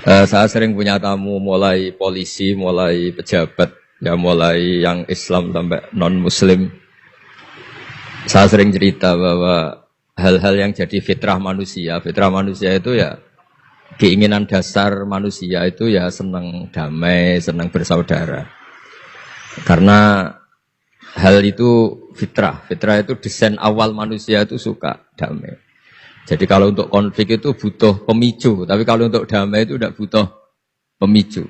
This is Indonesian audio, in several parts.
Saya sering punya tamu mulai polisi, mulai pejabat, ya mulai yang Islam sampai non-Muslim. Saya sering cerita bahwa hal-hal yang jadi fitrah manusia itu ya keinginan dasar manusia itu ya senang damai, senang bersaudara. Karena hal itu fitrah itu desain awal manusia itu suka damai. Jadi kalau untuk konflik itu butuh pemicu, tapi kalau untuk damai itu tidak butuh pemicu.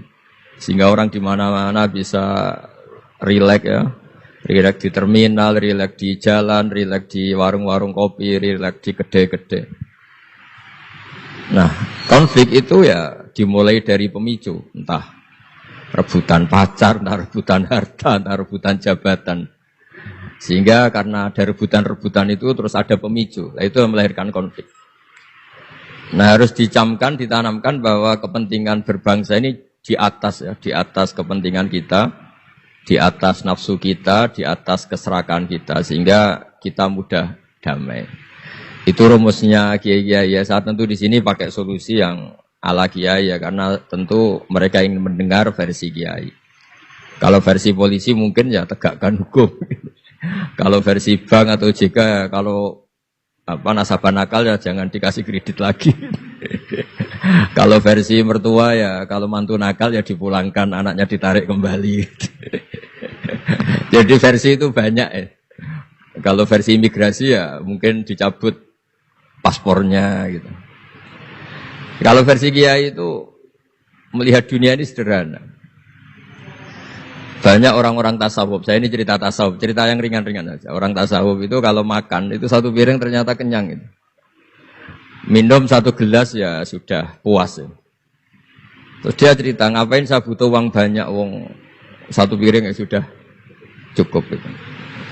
Sehingga orang di mana-mana bisa rileks ya, rileks di terminal, rileks di jalan, rileks di warung-warung kopi, rileks di kedai-kedai. Nah, konflik itu ya dimulai dari pemicu, entah rebutan pacar, entah rebutan harta, entah rebutan jabatan. Sehingga karena ada rebutan-rebutan itu terus ada pemicu. Nah, itu yang melahirkan konflik. Nah, harus dicamkan, ditanamkan bahwa kepentingan berbangsa ini di atas kepentingan kita, di atas nafsu kita, di atas keserakahan kita, sehingga kita mudah damai. Itu rumusnya kiai-kiai ya. Saat tentu di sini pakai solusi yang ala kiai ya, karena tentu mereka ingin mendengar versi kiai. Kalau versi polisi mungkin ya tegakkan hukum. Kalau versi bank atau OJK, kalau nasabah nakal ya jangan dikasih kredit lagi. Kalau versi mertua ya, kalau mantu nakal ya dipulangkan, anaknya ditarik kembali. Jadi versi itu banyak ya. Kalau versi imigrasi ya mungkin dicabut paspornya gitu. Kalau versi kiai itu melihat dunia ini sederhana. Banyak orang-orang tasawuf, saya ini cerita tasawuf, cerita yang ringan-ringan saja. Orang tasawuf itu kalau makan, itu satu piring ternyata kenyang. Gitu. Minum satu gelas ya sudah puas. Ya. Terus dia cerita, ngapain saya butuh uang banyak, satu piring ya sudah cukup. Gitu.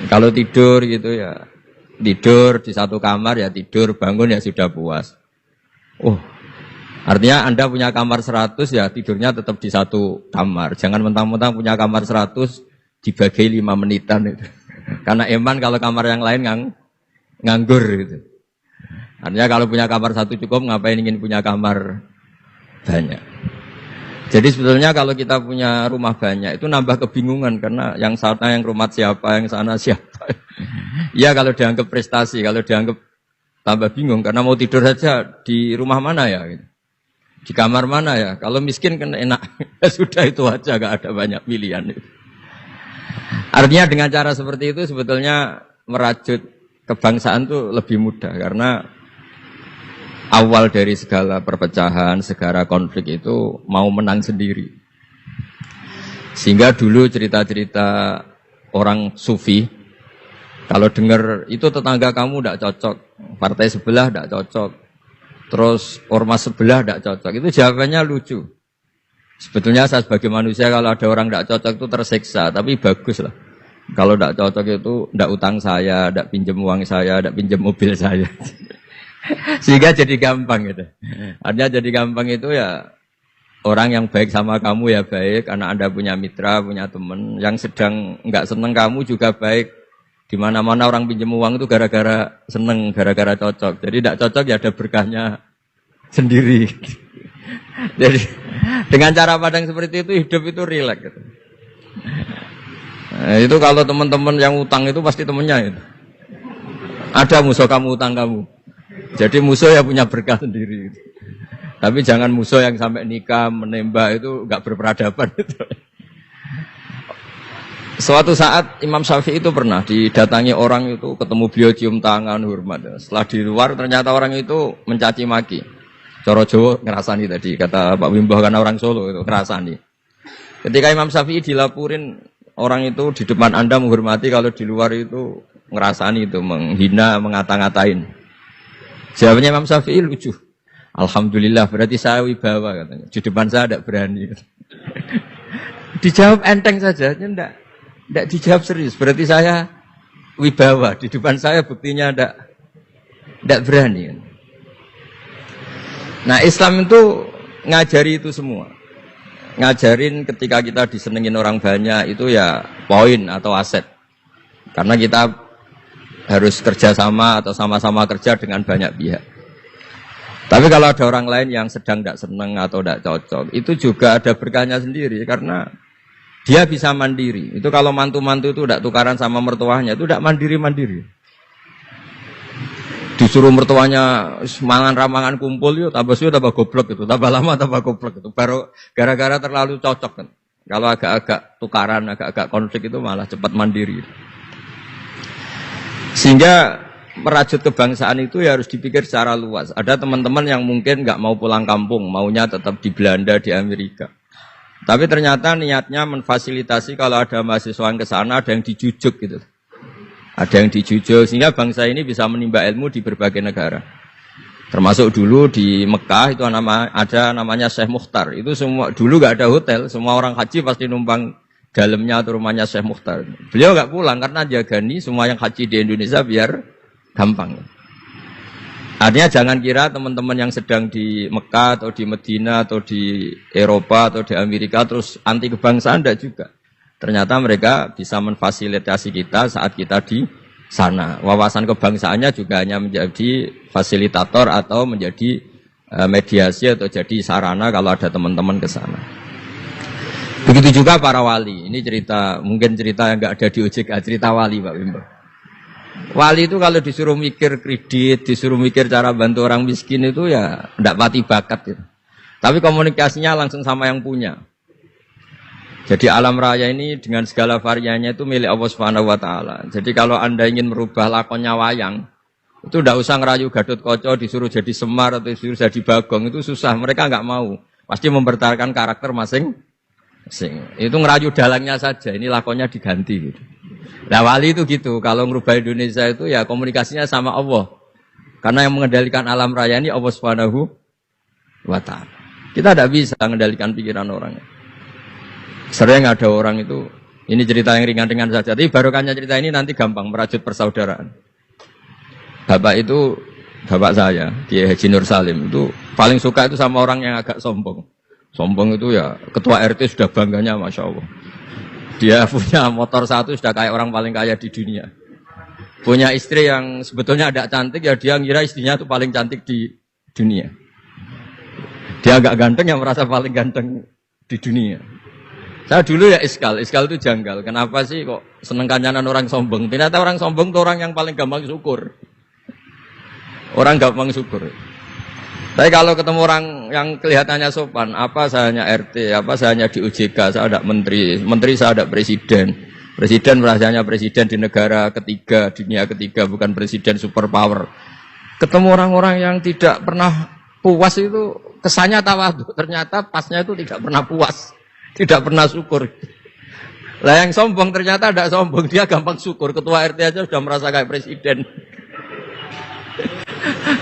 Kalau tidur gitu ya, tidur di satu kamar ya tidur, bangun ya sudah puas. Artinya Anda punya kamar 100 ya tidurnya tetap di satu kamar. Jangan mentang-mentang punya kamar 100 dibagi 5 menitan itu. Karena eman kalau kamar yang lain nganggur gitu. Artinya kalau punya kamar 1 cukup, ngapain ingin punya kamar banyak. Jadi sebetulnya kalau kita punya rumah banyak itu nambah kebingungan karena yang sana yang rumah siapa, yang sana siapa. Ya kalau dianggap prestasi, kalau dianggap tambah bingung karena mau tidur saja di rumah mana ya gitu. Di kamar mana ya? Kalau miskin kan enak. Sudah itu aja, gak ada banyak pilihan. Artinya dengan cara seperti itu sebetulnya merajut kebangsaan itu lebih mudah. Karena awal dari segala perpecahan, segala konflik itu mau menang sendiri. Sehingga dulu cerita-cerita orang sufi, kalau dengar itu tetangga kamu tidak cocok, partai sebelah tidak cocok, terus ormas sebelah tidak cocok. Itu jawabannya lucu. Sebetulnya saya sebagai manusia kalau ada orang tidak cocok itu tersiksa. Tapi bagus lah. Kalau tidak cocok itu tidak utang saya, tidak pinjam uang saya, tidak pinjam mobil saya. Sehingga jadi gampang gitu. Artinya jadi gampang itu ya orang yang baik sama kamu ya baik. Karena Anda punya mitra, punya teman. Yang sedang nggak seneng kamu juga baik. Di mana-mana orang pinjam uang itu gara-gara seneng, gara-gara cocok. Jadi tidak cocok ya ada berkahnya sendiri. Jadi dengan cara pandang seperti itu hidup itu rileks. Gitu. Nah, itu kalau teman-teman yang utang itu pasti temennya itu. Ada musuh kamu utang kamu. Jadi musuh ya punya berkah sendiri. Gitu. Tapi jangan musuh yang sampai nikah menembak itu nggak berperadaban itu. Suatu saat Imam Syafi'i itu pernah didatangi orang itu, ketemu beliau cium tangan, hormat. Setelah di luar ternyata orang itu mencaci maki. Coro Jawa ngerasani tadi, kata Pak Wimbo karena orang Solo itu ngerasani. Ketika Imam Syafi'i dilaporin orang itu di depan Anda menghormati, kalau di luar itu ngerasani itu, menghina, mengata-ngatain. Jawabnya Imam Syafi'i lucu. Alhamdulillah, berarti saya wibawa katanya. Di depan saya tidak berani. Dijawab enteng saja, tidak dijawab serius. Berarti saya wibawa. Di depan saya buktinya tidak berani. Nah Islam itu ngajari itu semua. Ngajarin ketika kita disenengin orang banyak itu ya poin atau aset. Karena kita harus kerjasama atau sama-sama kerja dengan banyak pihak. Tapi kalau ada orang lain yang sedang tidak senang atau tidak cocok, itu juga ada berkahnya sendiri karena dia bisa mandiri. Itu kalau mantu-mantu itu tidak tukaran sama mertuanya, itu tidak mandiri-mandiri. Disuruh mertuanya mangan ramangan kumpul yuk, tambah suwe tambah goblok itu, tambah lama tambah goblok itu. Baru gara-gara terlalu cocok kan. Kalau agak-agak tukaran, agak-agak konflik itu malah cepat mandiri. Sehingga merajut kebangsaan itu ya harus dipikir secara luas. Ada teman-teman yang mungkin nggak mau pulang kampung, maunya tetap di Belanda, di Amerika. Tapi ternyata niatnya memfasilitasi kalau ada mahasiswa yang ke sana, ada yang dijujuk gitu. Ada yang dijujuk, sehingga bangsa ini bisa menimba ilmu di berbagai negara. Termasuk dulu di Mekah itu ada namanya Syekh Mukhtar. Itu semua dulu nggak ada hotel, semua orang haji pasti numpang dalamnya atau rumahnya Syekh Mukhtar. Beliau nggak pulang karena jagani semua yang haji di Indonesia biar gampang. Artinya jangan kira teman-teman yang sedang di Mekah atau di Medina atau di Eropa atau di Amerika terus anti kebangsaan, tidak juga. Ternyata mereka bisa memfasilitasi kita saat kita di sana. Wawasan kebangsaannya juga hanya menjadi fasilitator atau menjadi mediasi atau jadi sarana kalau ada teman-teman ke sana. Begitu juga para wali. Ini cerita, mungkin cerita yang nggak ada di OJK, cerita wali Pak Wimbo. Wali itu kalau disuruh mikir kredit, disuruh mikir cara bantu orang miskin itu ya tidak pati bakat gitu. Tapi komunikasinya langsung sama yang punya. Jadi alam raya ini dengan segala variannya itu milik Allah Subhanahu wa taala. Jadi kalau Anda ingin merubah lakonnya wayang, itu tidak usah ngerayu Gatot-Kaca disuruh jadi Semar atau disuruh jadi Bagong, itu susah, mereka nggak mau. Pasti mempertahankan karakter masing-masing. Itu ngerayu dalangnya saja, ini lakonnya diganti gitu. Nah wali itu gitu, kalau merubah Indonesia itu ya komunikasinya sama Allah. Karena yang mengendalikan alam raya ini Allah Subhanahu wa taala. Kita tidak bisa mengendalikan pikiran orangnya. Sering ada orang itu, ini cerita yang ringan-ringan saja, tapi barokahnya cerita ini nanti gampang merajut persaudaraan. Bapak itu, bapak saya, Kiai Haji Nur Salim, itu paling suka itu sama orang yang agak sombong. Sombong itu ya, ketua RT sudah bangganya Masya Allah. Dia punya motor satu sudah kayak orang paling kaya di dunia. Punya istri yang sebetulnya agak cantik, ya dia ngira istrinya itu paling cantik di dunia. Dia agak ganteng yang merasa paling ganteng di dunia. Saya dulu ya iskal itu janggal. Kenapa sih kok seneng kancanan orang sombong? Ternyata orang sombong itu orang yang paling gampang syukur. Orang gampang syukur. Tapi kalau ketemu orang yang kelihatannya sopan, apa saya hanya RT, apa saya hanya di OJK, saya ada menteri saya ada presiden. Presiden merasanya presiden di negara ketiga, dunia ketiga, bukan presiden superpower. Ketemu orang-orang yang tidak pernah puas itu kesannya tawadhu, ternyata pasnya itu tidak pernah puas. Tidak pernah syukur. Lah yang sombong ternyata tidak sombong, dia gampang syukur. Ketua RT aja sudah merasa kayak presiden.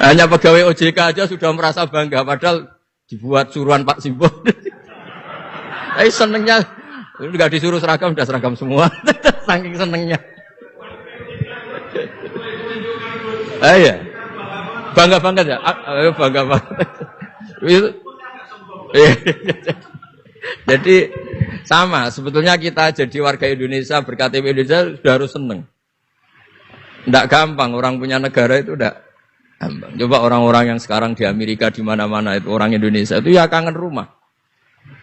Hanya pegawai OJK aja sudah merasa bangga, padahal dibuat suruhan Pak Simbo. Tapi senengnya, nggak disuruh seragam, sudah seragam semua. Saking senengnya. Iya, bangga banget ya. Bangga banget. Jadi sama, sebetulnya kita jadi warga Indonesia, berKTP Indonesia sudah harus seneng. Tidak gampang, orang punya negara itu tidak gampang. Coba orang-orang yang sekarang di Amerika, di mana-mana itu orang Indonesia itu ya kangen rumah.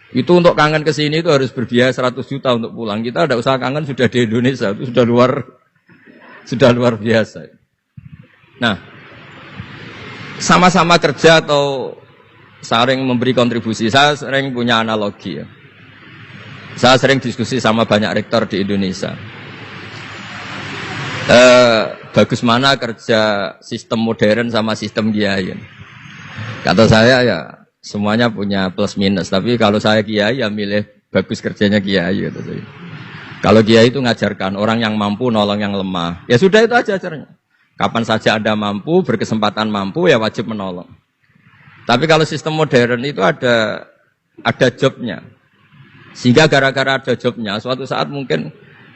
Itu untuk kangen ke sini itu harus berbiaya 100 juta untuk pulang. Kita tidak usah kangen, sudah di Indonesia, itu sudah luar biasa. Nah, sama-sama kerja atau sering memberi kontribusi. Saya sering punya analogi ya. Saya sering diskusi sama banyak rektor di Indonesia. Bagus mana kerja sistem modern sama sistem kiai. Kata saya ya semuanya punya plus minus. Tapi kalau saya kiai ya milih bagus kerjanya kiai. Gitu. Kalau kiai itu ngajarkan orang yang mampu nolong yang lemah. Ya sudah itu aja ajarnya. Kapan saja Anda mampu, berkesempatan mampu ya wajib menolong. Tapi kalau sistem modern itu ada jobnya. Sehingga gara-gara ada jobnya, suatu saat mungkin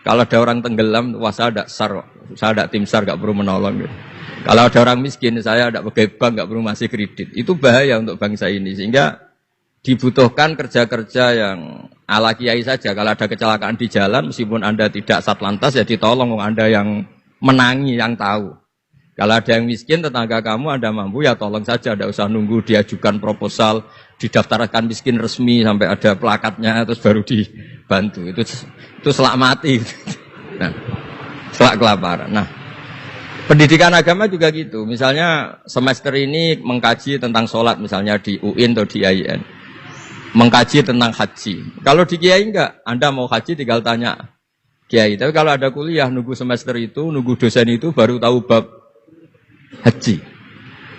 kalau ada orang tenggelam, wah saya ada SAR, saya ada tim SAR, gak perlu menolong. Gitu. Kalau ada orang miskin, saya ada pegawai bank, gak perlu ngasih kredit. Itu bahaya untuk bangsa ini. Sehingga dibutuhkan kerja-kerja yang ala kiai saja. Kalau ada kecelakaan di jalan, meskipun Anda tidak satlantas, ya ditolong Anda yang menangi, yang tahu. Kalau ada yang miskin, tetangga kamu Anda mampu, ya tolong saja, tidak usah nunggu diajukan proposal, didaftarkan miskin resmi sampai ada plakatnya, terus baru dibantu. Itu selak mati. Nah, selak kelaparan. Nah, pendidikan agama juga gitu. Misalnya semester ini mengkaji tentang sholat, misalnya di UIN atau di IAIN. Mengkaji tentang haji. Kalau di Kiai enggak, Anda mau haji tinggal tanya Kiai. Tapi kalau ada kuliah, nunggu semester itu, nunggu dosen itu baru tahu bab haji.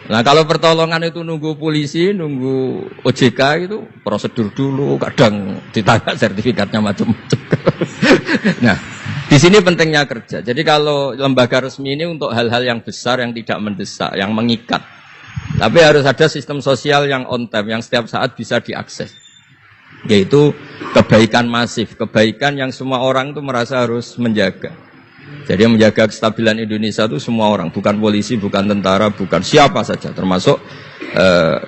Nah kalau pertolongan itu nunggu polisi, nunggu OJK itu prosedur dulu, kadang ditanya sertifikatnya macam-macam. Nah, di sini pentingnya kerja. Jadi kalau lembaga resmi ini untuk hal-hal yang besar, yang tidak mendesak, yang mengikat. Tapi harus ada sistem sosial yang on time, yang setiap saat bisa diakses. Yaitu kebaikan masif, kebaikan yang semua orang itu merasa harus menjaga. Jadi yang menjaga kestabilan Indonesia itu semua orang, bukan polisi, bukan tentara, bukan siapa saja, termasuk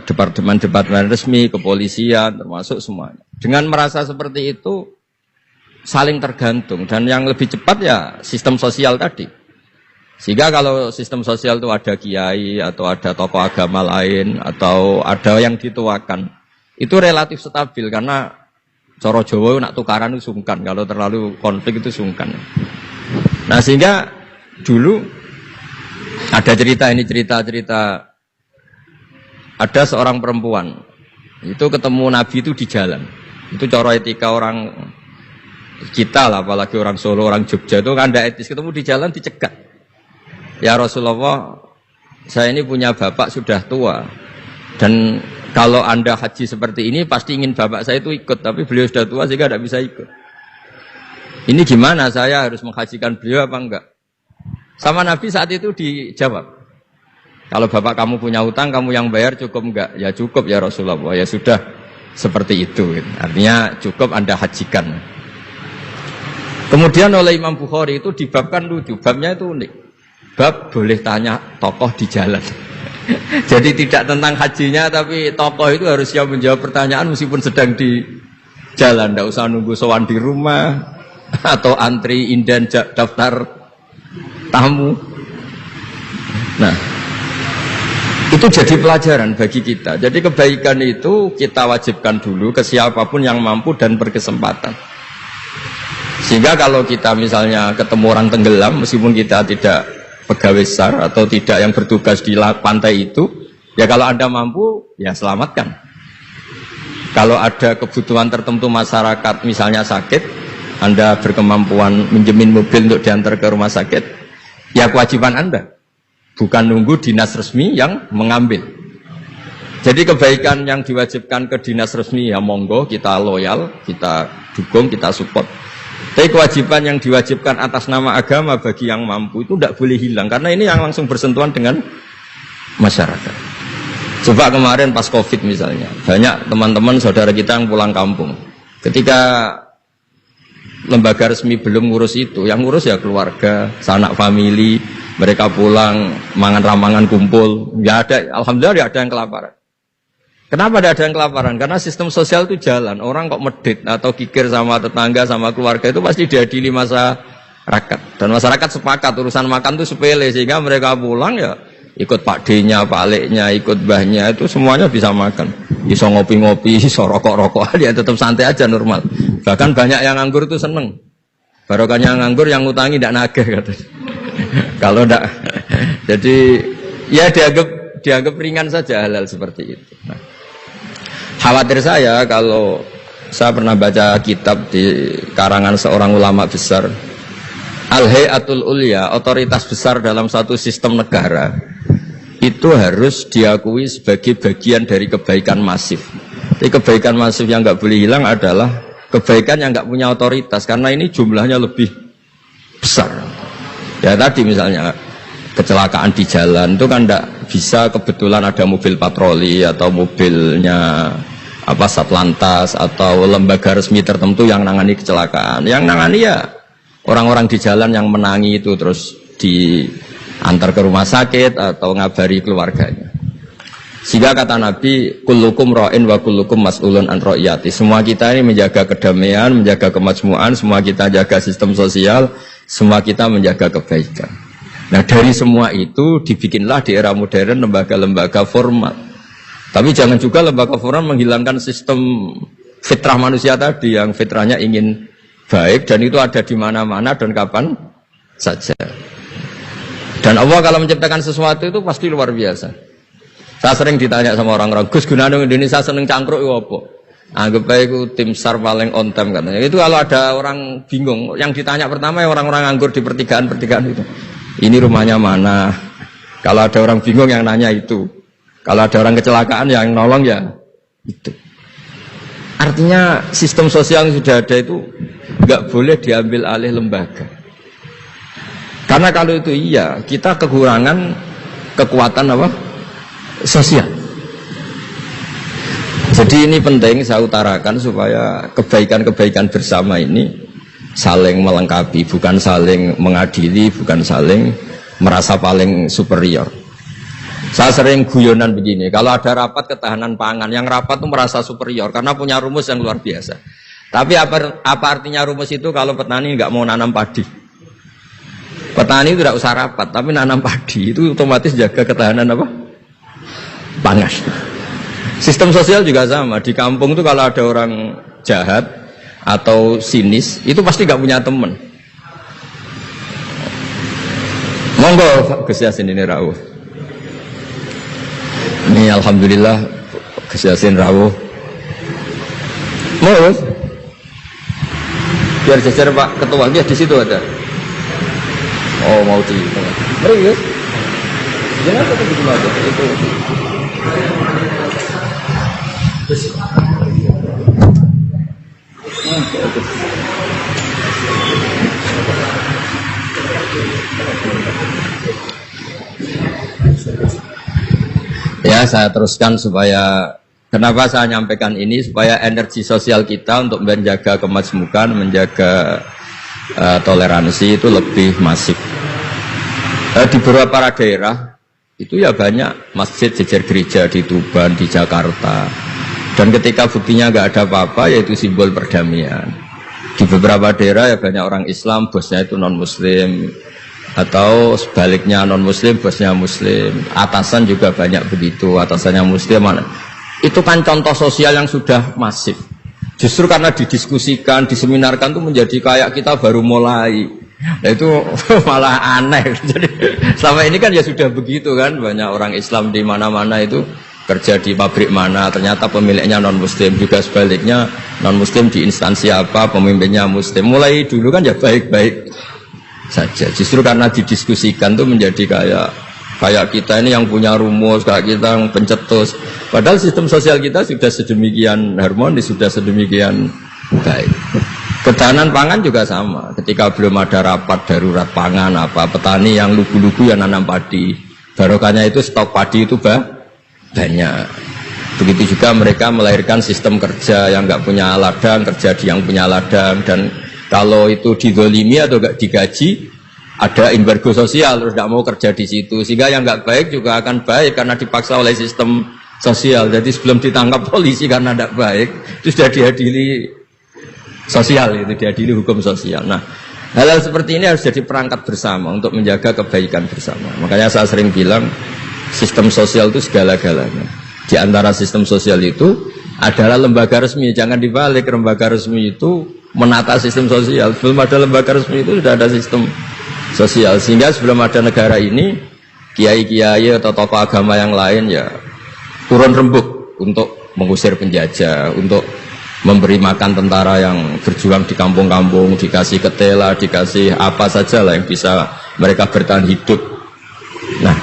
departemen-departemen resmi, kepolisian, termasuk semuanya. Dengan merasa seperti itu, saling tergantung, dan yang lebih cepat ya sistem sosial tadi. Sehingga kalau sistem sosial itu ada kiai, atau ada tokoh agama lain, atau ada yang dituakan, itu relatif stabil, karena coro Jawa nak tukaran itu sungkan, kalau terlalu konflik itu sungkan. Nah sehingga dulu ada cerita ada seorang perempuan itu ketemu Nabi itu di jalan. Itu cara etika orang kita lah, apalagi orang Solo, orang Jogja itu kan ada etis, ketemu di jalan dicegat. Ya Rasulullah, saya ini punya bapak sudah tua, dan kalau Anda haji seperti ini pasti ingin bapak saya itu ikut, tapi beliau sudah tua sehingga tidak bisa ikut. Ini gimana, saya harus menghajikan beliau apa enggak? Sama Nabi saat itu dijawab, kalau bapak kamu punya hutang, kamu yang bayar cukup enggak? Ya cukup ya Rasulullah. Ya sudah, seperti itu. Artinya cukup Anda hajikan. Kemudian oleh Imam Bukhari itu dibabkan lucu, babnya itu unik. Bab boleh tanya tokoh di jalan. Jadi tidak tentang hajinya, tapi tokoh itu harus siap menjawab pertanyaan meskipun sedang di jalan. Tidak usah nunggu sowan di rumah atau antri inden daftar tamu. Nah, itu jadi pelajaran bagi kita. Jadi kebaikan itu kita wajibkan dulu ke siapapun yang mampu dan berkesempatan. Sehingga kalau kita misalnya ketemu orang tenggelam, meskipun kita tidak pegawai SAR atau tidak yang bertugas di pantai itu, ya kalau Anda mampu, ya selamatkan. Kalau ada kebutuhan tertentu masyarakat, misalnya sakit, Anda berkemampuan minjemin mobil untuk diantar ke rumah sakit, ya kewajiban Anda, bukan nunggu dinas resmi yang mengambil. Jadi kebaikan yang diwajibkan ke dinas resmi, ya monggo, kita loyal, kita dukung, kita support. Tapi kewajiban yang diwajibkan atas nama agama bagi yang mampu itu tidak boleh hilang, karena ini yang langsung bersentuhan dengan masyarakat. Coba kemarin pas COVID misalnya, banyak teman-teman saudara kita yang pulang kampung. Ketika lembaga resmi belum ngurus itu, yang ngurus ya keluarga, sanak famili, mereka pulang, mangan ramangan kumpul, nggak ada, alhamdulillah nggak ada yang kelaparan. Kenapa tidak ada yang kelaparan? Karena sistem sosial itu jalan, orang kok medit atau kikir sama tetangga, sama keluarga itu pasti diadili masyarakat, dan masyarakat sepakat urusan makan itu sepele, sehingga mereka pulang ya ikut Pak D-nya, Pak Lek-nya, ikut Mbahnya, itu semuanya bisa makan. Bisa ngopi-ngopi, bisa rokok-rokokan, ya tetap santai aja, normal. Bahkan banyak yang nganggur itu seneng. Barokahnya nganggur, yang ngutangi tidak nagih katanya. Kalau tidak, jadi ya dianggap ringan saja hal-hal seperti itu. Nah, khawatir saya kalau saya pernah baca kitab di karangan seorang ulama besar, Al-Hayatul Ulya, otoritas besar dalam satu sistem negara, itu harus diakui sebagai bagian dari kebaikan masif. Jadi kebaikan masif yang nggak boleh hilang adalah kebaikan yang nggak punya otoritas, karena ini jumlahnya lebih besar. Ya tadi misalnya kecelakaan di jalan itu kan nggak bisa kebetulan ada mobil patroli atau mobilnya Satlantas atau lembaga resmi tertentu yang nangani kecelakaan. Yang nangani ya orang-orang di jalan yang menangi itu terus diantar ke rumah sakit atau ngabari keluarganya. Sehingga kata Nabi, kullukum ra'in wa kullukum mas'ulun an ra'iyati. Semua kita ini menjaga kedamaian, menjaga kemajmuan, semua kita jaga sistem sosial, semua kita menjaga kebaikan. Nah dari semua itu dibikinlah di era modern lembaga-lembaga formal. Tapi jangan juga lembaga formal menghilangkan sistem fitrah manusia tadi yang fitrahnya ingin baik dan itu ada di mana-mana dan kapan saja. Dan Allah kalau menciptakan sesuatu itu pasti luar biasa. Saya sering ditanya sama orang-orang, Gus gunane Indonesia seneng cangkruk itu apa? Anggap aja itu tim SAR paling on time katanya. Itu kalau ada orang bingung, yang ditanya pertama ya orang-orang nganggur di pertigaan-pertigaan itu. Ini rumahnya mana? Kalau ada orang bingung yang nanya itu. Kalau ada orang kecelakaan yang nolong ya itu. Artinya sistem sosial yang sudah ada itu nggak boleh diambil alih lembaga. Karena kalau itu iya, kita kekurangan kekuatan apa? Sosial. Jadi ini penting saya utarakan supaya kebaikan-kebaikan bersama ini saling melengkapi, bukan saling mengadili, bukan saling merasa paling superior. Saya sering guyonan begini, kalau ada rapat ketahanan pangan, yang rapat itu merasa superior karena punya rumus yang luar biasa. Tapi apa artinya rumus itu kalau petani nggak mau nanam padi? Petani itu tidak usah rapat, tapi nanam padi itu otomatis jaga ketahanan apa? Pangan. Sistem sosial juga sama. Di kampung itu kalau ada orang jahat atau sinis, itu pasti nggak punya teman. Monggo Gus Yasin ini rawuh. Ini alhamdulillah Gus Yasin rawuh. Mau biar jajar Pak Ketua, dia di situ ada. Oh mau di mari Gus. Jangan tetap di mana itu. Ya saya teruskan supaya kenapa saya nyampaikan ini supaya energi sosial kita untuk menjaga kemajmukan, menjaga toleransi itu lebih masif. Di beberapa daerah itu ya banyak masjid jejer gereja di Tuban, di Jakarta. Dan ketika buktinya nggak ada apa-apa, yaitu simbol perdamaian. Di beberapa daerah ya banyak orang Islam, bosnya itu non-Muslim. Atau sebaliknya non-Muslim, bosnya Muslim. Atasan juga banyak begitu, atasannya Muslim. Itu kan contoh sosial yang sudah masif. Justru karena didiskusikan, diseminarkan itu menjadi kayak kita baru mulai. Nah, itu malah aneh. Jadi selama ini kan ya sudah begitu kan, banyak orang Islam di mana-mana itu kerja di pabrik mana, ternyata pemiliknya non Muslim, juga sebaliknya non Muslim di instansi apa, pemimpinnya Muslim. Mulai dulu kan ya baik-baik saja. Justru karena didiskusikan tuh menjadi kayak kita ini yang punya rumus, kayak kita yang pencetus. Padahal sistem sosial kita sudah sedemikian harmonis, sudah sedemikian baik. Ketahanan pangan juga sama. Ketika belum ada rapat darurat pangan apa, petani yang lugu-lugu yang nanam padi, barokahnya itu stok padi itu banyak. Begitu juga mereka melahirkan sistem kerja yang nggak punya ladang, kerja di yang punya ladang, dan kalau itu didolimi atau nggak digaji, ada embargo sosial, terus nggak mau kerja di situ, sehingga yang nggak baik juga akan baik karena dipaksa oleh sistem sosial. Jadi sebelum ditangkap polisi karena tidak baik, itu sudah diadili sosial, itu diadili hukum sosial. Nah, hal-hal seperti ini harus jadi perangkat bersama untuk menjaga kebaikan bersama. Makanya saya sering bilang sistem sosial itu segala-galanya. Di antara sistem sosial itu adalah lembaga resmi. Jangan dibalik, lembaga resmi itu menata sistem sosial. Sebelum ada lembaga resmi itu sudah ada sistem sosial. Sehingga sebelum ada negara ini, kiai-kiai atau tokoh agama yang lain ya turun rembuk untuk mengusir penjajah, untuk memberi makan tentara yang berjuang di kampung-kampung, dikasih ketela, dikasih apa saja lah yang bisa mereka bertahan hidup. Nah,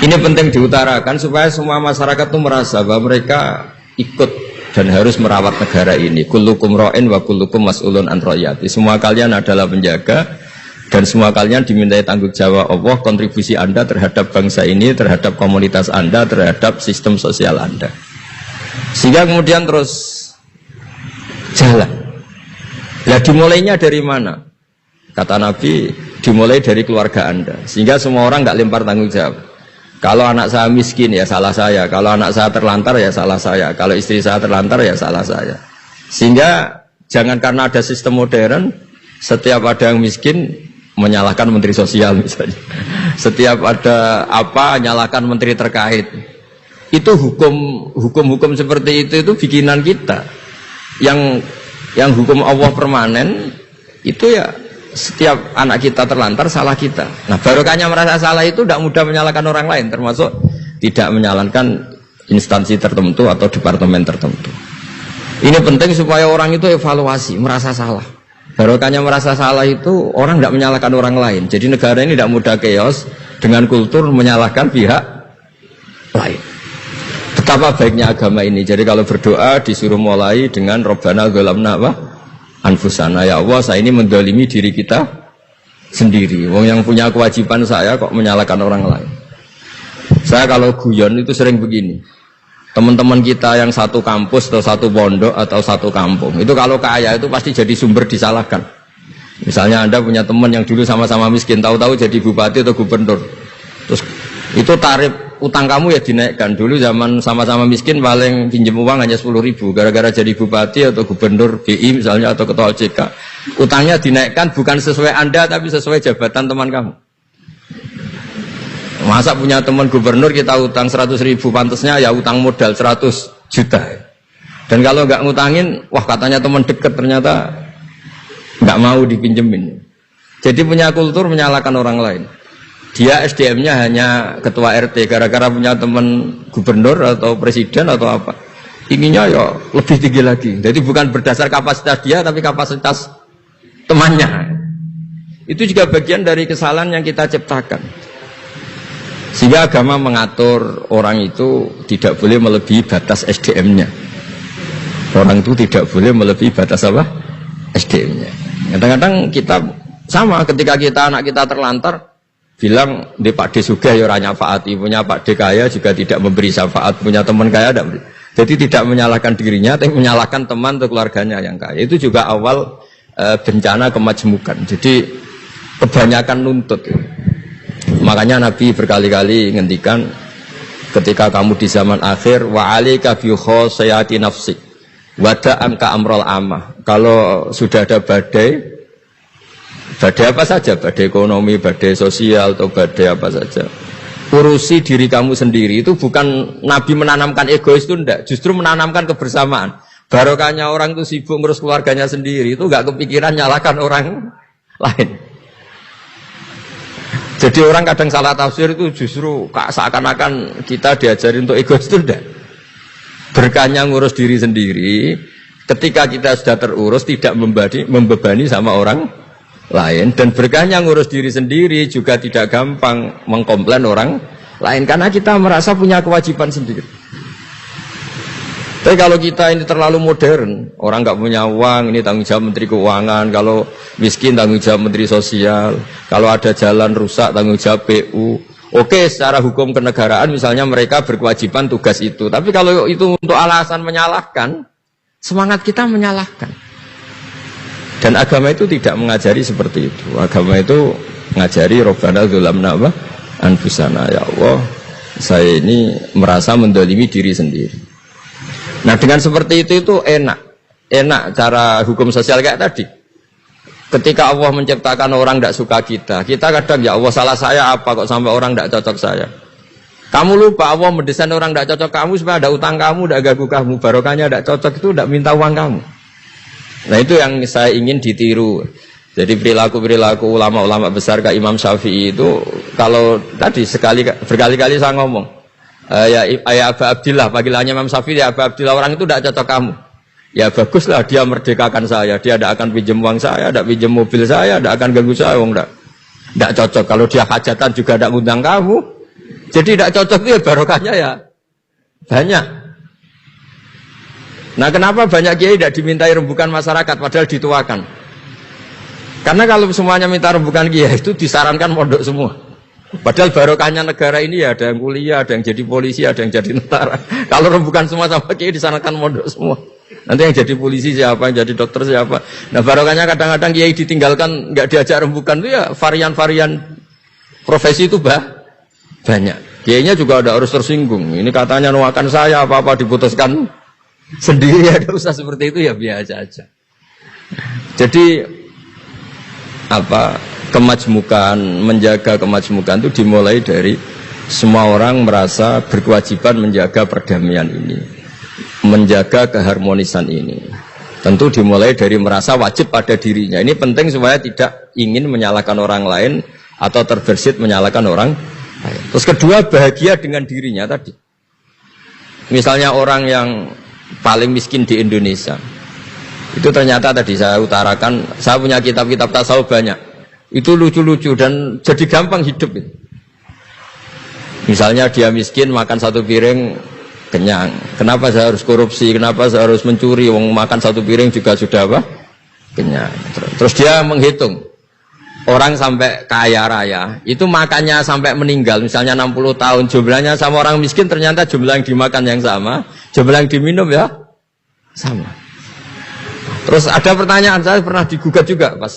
ini penting diutarakan supaya semua masyarakat itu merasa bahwa mereka ikut dan harus merawat negara ini. Kullukum ra'in wa kullukum mas'ulun an ra'iyati. Semua kalian adalah penjaga dan semua kalian dimintai tanggung jawab Allah, kontribusi Anda terhadap bangsa ini, terhadap komunitas Anda, terhadap sistem sosial Anda. Sehingga kemudian terus jalan. Nah, dimulainya dari mana? Kata Nabi, dimulai dari keluarga Anda. Sehingga semua orang nggak lempar tanggung jawab. Kalau anak saya miskin ya salah saya. Kalau anak saya terlantar ya salah saya. Kalau istri saya terlantar ya salah saya. Sehingga jangan karena ada sistem modern, setiap ada yang miskin menyalahkan menteri sosial misalnya. Setiap ada apa nyalahkan menteri terkait. Itu hukum seperti itu bikinan kita. Yang hukum Allah permanen itu ya setiap anak kita terlantar salah kita. Nah, barokahnya merasa salah itu tidak mudah menyalahkan orang lain, termasuk tidak menyalahkan instansi tertentu atau departemen tertentu. Ini penting supaya orang itu evaluasi, merasa salah. Barokahnya merasa salah itu orang tidak menyalahkan orang lain. Jadi negara ini tidak mudah chaos dengan kultur menyalahkan pihak lain. Betapa baiknya agama ini. Jadi kalau berdoa disuruh mulai dengan Rabbana dzalamna anfusana, ya Allah saya ini mendolimi diri kita sendiri. Wong yang punya kewajiban saya kok menyalahkan orang lain. Saya kalau guyon itu sering begini. Teman-teman kita yang satu kampus atau satu pondok atau satu kampung itu kalau kaya itu pasti jadi sumber disalahkan. Misalnya Anda punya teman yang dulu sama-sama miskin, tahu-tahu jadi bupati atau gubernur, terus itu tarif utang kamu ya dinaikkan. Dulu zaman sama-sama miskin paling pinjam uang hanya 10.000, gara-gara jadi bupati atau gubernur BI misalnya atau ketua OJK, utangnya dinaikkan bukan sesuai Anda tapi sesuai jabatan teman kamu. Masa punya teman gubernur kita utang 100.000, pantasnya ya utang modal 100 juta. Dan kalau nggak ngutangin, wah katanya teman dekat ternyata nggak mau dipinjemin. Jadi punya kultur menyalahkan orang lain. Dia SDM-nya hanya ketua RT gara-gara punya teman gubernur atau presiden atau apa. Inginnya ya lebih tinggi lagi. Jadi bukan berdasar kapasitas dia tapi kapasitas temannya. Itu juga bagian dari kesalahan yang kita ciptakan. Sehingga agama mengatur orang itu tidak boleh melebihi batas SDM-nya. Orang itu tidak boleh melebihi batas apa? SDM-nya. Kadang-kadang kita sama ketika anak kita terlantar bilang di Pak D Sugih ya ora nyafaati, punya Pak D kaya juga tidak memberi syafaat, punya teman kaya tidak beri. Jadi tidak menyalahkan dirinya tapi menyalahkan teman atau keluarganya yang kaya. Itu juga awal bencana kemajmukan. Jadi kebanyakan nuntut. Makanya Nabi berkali-kali ngendikan ketika kamu di zaman akhir wa alika bi khosayati nafsik wada'an ka amrul amah. Kalau sudah ada badai apa saja, badai ekonomi, badai sosial atau badai apa saja, urusi diri kamu sendiri. Itu bukan Nabi menanamkan egois itu enggak, justru menanamkan kebersamaan. Barokahnya orang itu sibuk ngurus keluarganya sendiri itu enggak kepikiran nyalahkan orang lain. Jadi orang kadang salah tafsir itu justru seakan-akan kita diajari untuk egois itu enggak. Berkahnya ngurus diri sendiri, ketika kita sudah terurus tidak membebani sama orang lain, dan berkahnya ngurus diri sendiri juga tidak gampang mengkomplain orang lain karena kita merasa punya kewajiban sendiri. Tapi kalau kita ini terlalu modern, orang nggak punya uang, ini tanggung jawab Menteri Keuangan. Kalau miskin tanggung jawab Menteri Sosial. Kalau ada jalan rusak tanggung jawab PU. Oke, secara hukum kenegaraan misalnya mereka berkewajiban tugas itu. Tapi kalau itu untuk alasan menyalahkan, semangat kita menyalahkan. Dan agama itu tidak mengajari seperti itu. Agama itu mengajari Rabbana dzalamna anfusana, ya Allah, saya ini merasa mendolimi diri sendiri. Nah dengan seperti itu enak cara hukum sosial kayak tadi. Ketika Allah menciptakan orang tidak suka kita kadang ya Allah salah saya apa kok sampai orang tidak cocok saya. Kamu lupa Allah mendesain orang tidak cocok kamu supaya ada utang kamu, tidak ganggu kamu. Barokahnya tidak cocok itu tidak minta uang kamu. Nah itu yang saya ingin ditiru. Jadi perilaku ulama-ulama besar kayak Imam Syafi'i itu kalau tadi berkali-kali saya ngomong. Ya Abu Abdillah, panggilannya Imam Syafi'i, ya Abu Abdillah, orang itu tidak cocok kamu. Ya baguslah dia merdekakan saya, dia tidak akan pinjam uang saya, tidak pinjam mobil saya, tidak akan ganggu saya, tidak cocok. Kalau dia hajatan juga tidak ngundang kamu, jadi tidak cocok itu ya barokahnya ya banyak. Nah kenapa banyak kiai tidak dimintai rembukan masyarakat padahal dituakan? Karena kalau semuanya minta rembukan kiai itu disarankan mondok semua. Padahal barokahnya negara ini ya ada yang kuliah, ada yang jadi polisi, ada yang jadi tentara. Kalau rembukan semua sama kiai disarankan mondok semua. Nanti yang jadi polisi siapa, yang jadi dokter siapa. Nah barokahnya kadang-kadang kiai ditinggalkan nggak diajak rembukan itu ya varian-varian profesi itu banyak. Kiainya juga ada harus tersinggung. Ini katanya nuakan saya apa-apa diputuskan sendiri, ada usah seperti itu ya biasa aja. Jadi kemajmukan, menjaga kemajmukan itu dimulai dari semua orang merasa berkewajiban menjaga perdamaian ini, menjaga keharmonisan ini. Tentu dimulai dari merasa wajib pada dirinya. Ini penting supaya tidak ingin menyalahkan orang lain atau terbersit menyalahkan orang lain. Terus kedua, bahagia dengan dirinya tadi. Misalnya orang yang paling miskin di Indonesia, itu ternyata tadi saya utarakan, saya punya kitab-kitab tasawuf banyak. Itu lucu-lucu dan jadi gampang hidup itu. Misalnya dia miskin makan satu piring kenyang. Kenapa saya harus korupsi? Kenapa saya harus mencuri? Wong makan satu piring juga sudah apa? Kenyang. Terus dia menghitung orang sampai kaya raya itu makannya sampai meninggal, misalnya 60 tahun, jumlahnya sama orang miskin ternyata jumlah yang dimakan yang sama, jumlah yang diminum ya sama. Terus ada pertanyaan, saya pernah digugat juga pas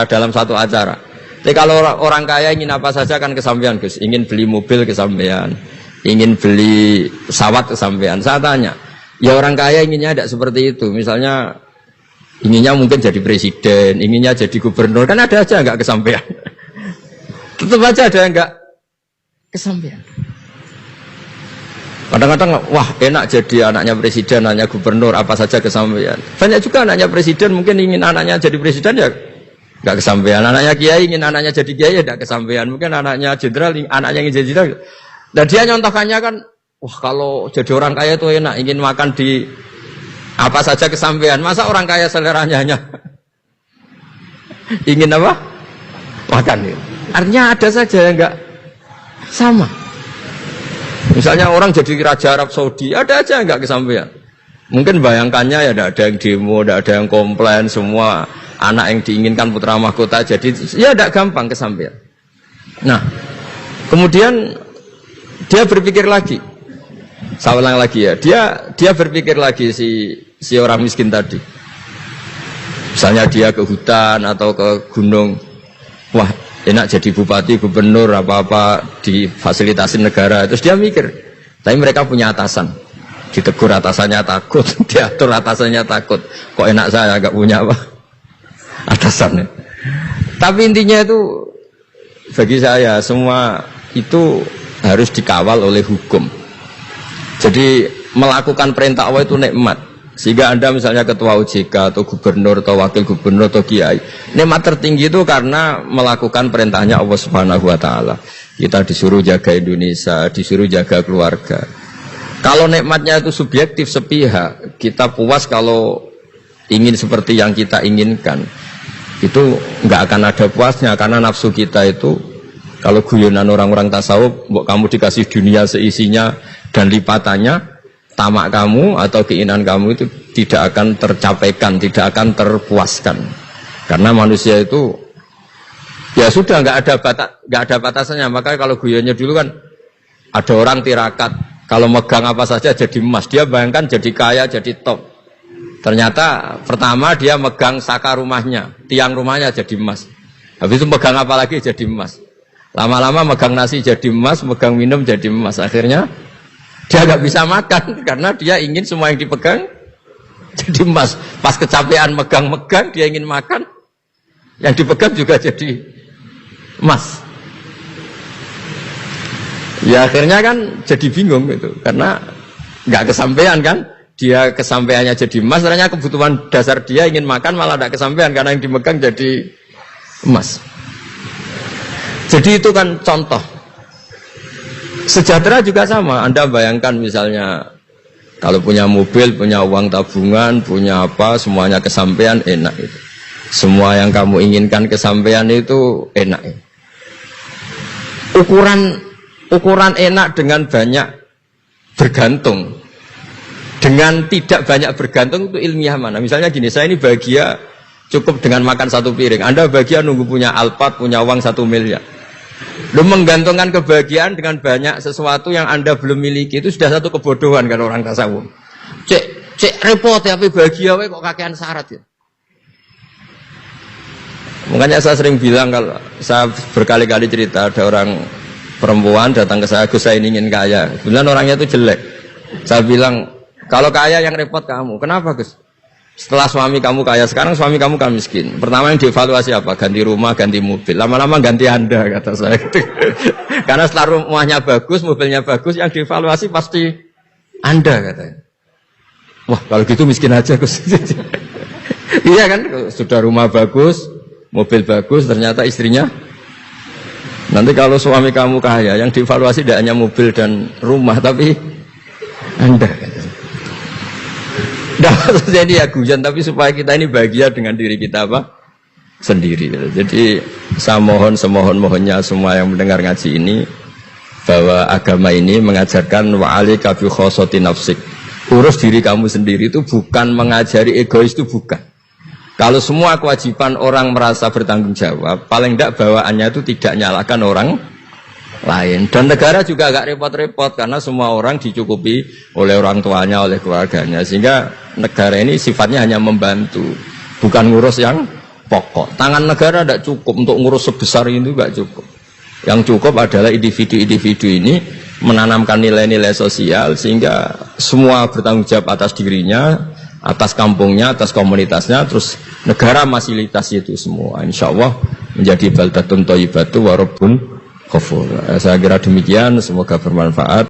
dalam satu acara. Jadi kalau orang kaya ingin apa saja kan kesampean Gus, ingin beli mobil kesampean, ingin beli pesawat kesampean. Saya tanya, ya orang kaya inginnya tidak seperti itu. Misalnya inginnya mungkin jadi presiden, inginnya jadi gubernur, kan ada aja nggak kesampean. Tetap aja ada yang nggak kesampean. Kadang-kadang, wah enak jadi anaknya presiden, anaknya gubernur, apa saja kesampaian. Banyak juga anaknya presiden, mungkin ingin anaknya jadi presiden ya nggak kesampaian. Anaknya kiai ingin anaknya jadi kiai ya nggak kesampaian. Mungkin anaknya jenderal, anaknya ingin jadi jenderal. Dan dia nyontohkannya kan, wah kalau jadi orang kaya itu enak, ingin makan di apa saja kesampaian. Masa orang kaya seleranya hanya ingin apa? Makan. Artinya ada saja yang nggak sama. Misalnya orang jadi raja Arab Saudi, ada aja nggak kesampaian. Mungkin bayangkannya ya tidak ada yang demo, tidak ada yang komplain, semua anak yang diinginkan putra mahkota jadi ya tidak gampang kesampaian. Nah, kemudian dia berpikir lagi, saya ulang lagi ya, dia berpikir lagi si orang miskin tadi. Misalnya dia ke hutan atau ke gunung, wah enak jadi bupati, gubernur, apa-apa difasilitasi negara. Terus dia mikir, tapi mereka punya atasan. Ditegur atasannya takut, diatur atasannya takut. Kok enak saya agak punya apa? Atasannya. Tapi intinya itu, bagi saya semua itu harus dikawal oleh hukum. Jadi melakukan perintah Allah itu nikmat. Sehingga Anda misalnya ketua OJK atau gubernur atau wakil gubernur atau kiai, nikmat tertinggi itu karena melakukan perintahnya Allah Subhanahu wa taala. Kita disuruh jaga Indonesia, disuruh jaga keluarga. Kalau nikmatnya itu subjektif sepihak, kita puas kalau ingin seperti yang kita inginkan. Itu enggak akan ada puasnya karena nafsu kita itu kalau guyonan orang-orang tasawuf, mbok kamu dikasih dunia seisinya dan lipatannya, tamak kamu atau keinginan kamu itu tidak akan tercapaikan, tidak akan terpuaskan. Karena manusia itu ya sudah nggak ada batasannya. Maka kalau guyonnya dulu kan ada orang tirakat, kalau megang apa saja jadi emas. Dia bayangkan jadi kaya, jadi top. Ternyata pertama dia megang saka rumahnya, tiang rumahnya jadi emas. Habis itu megang apa lagi jadi emas. Lama-lama megang nasi jadi emas, megang minum jadi emas. Akhirnya dia nggak bisa makan karena dia ingin semua yang dipegang jadi emas. Pas kecapean megang-megang dia ingin makan, yang dipegang juga jadi emas. Ya akhirnya kan jadi bingung gitu karena nggak kesampaian kan. Dia kesampaiannya jadi emas, ternyata kebutuhan dasar dia ingin makan malah tidak kesampaian karena yang dipegang jadi emas. Jadi itu kan contoh. Sejahtera juga sama. Anda bayangkan misalnya kalau punya mobil, punya uang tabungan, punya apa, semuanya kesampaian enak itu. Semua yang kamu inginkan kesampaian itu enak. Ukuran enak dengan banyak bergantung, dengan tidak banyak bergantung itu ilmiah mana? Misalnya gini, saya ini bahagia cukup dengan makan satu piring. Anda bahagia nunggu punya Alphard, punya uang 1 miliar. Lu menggantungkan kebahagiaan dengan banyak sesuatu yang Anda belum miliki itu sudah satu kebodohan kan orang tasawuf. Cek repot ya, tapi bahagia we kok kakean syarat ya. Makanya saya sering bilang, kalau saya berkali-kali cerita ada orang perempuan datang ke saya, Gus saya ingin kaya. Kemudian orangnya itu jelek. Saya bilang, kalau kaya yang repot kamu. Kenapa Gus? Setelah suami kamu kaya, sekarang suami kamu kan miskin. Pertama yang dievaluasi apa? Ganti rumah, ganti mobil. Lama-lama ganti Anda, kata saya. Karena setelah rumahnya bagus, mobilnya bagus, yang dievaluasi pasti Anda, katanya. Wah, kalau gitu miskin aja. Iya kan, sudah rumah bagus, mobil bagus, ternyata istrinya. Nanti kalau suami kamu kaya, yang dievaluasi tidak hanya mobil dan rumah, tapi Anda, katanya. Nah, jadi ya guyon, tapi supaya kita ini bahagia dengan diri kita apa? Sendiri. Jadi saya mohon semohon-mohonnya semua yang mendengar ngaji ini bahwa agama ini mengajarkan wa'alika bi khossati nafsik. Urus diri kamu sendiri itu bukan mengajari egois, itu bukan. Kalau semua kewajiban orang merasa bertanggung jawab, paling tidak bawaannya itu tidak nyalakan orang lain. Dan negara juga agak repot-repot karena semua orang dicukupi oleh orang tuanya, oleh keluarganya, sehingga negara ini sifatnya hanya membantu, bukan ngurus yang pokok. Tangan negara tidak cukup untuk ngurus sebesar itu, tidak cukup. Yang cukup adalah individu-individu ini menanamkan nilai-nilai sosial sehingga semua bertanggung jawab atas dirinya, atas kampungnya, atas komunitasnya, terus negara fasilitasi itu semua. Insya Allah menjadi baldatun thayyibatu wa rabbun ghafur. Saya kira demikian, semoga bermanfaat.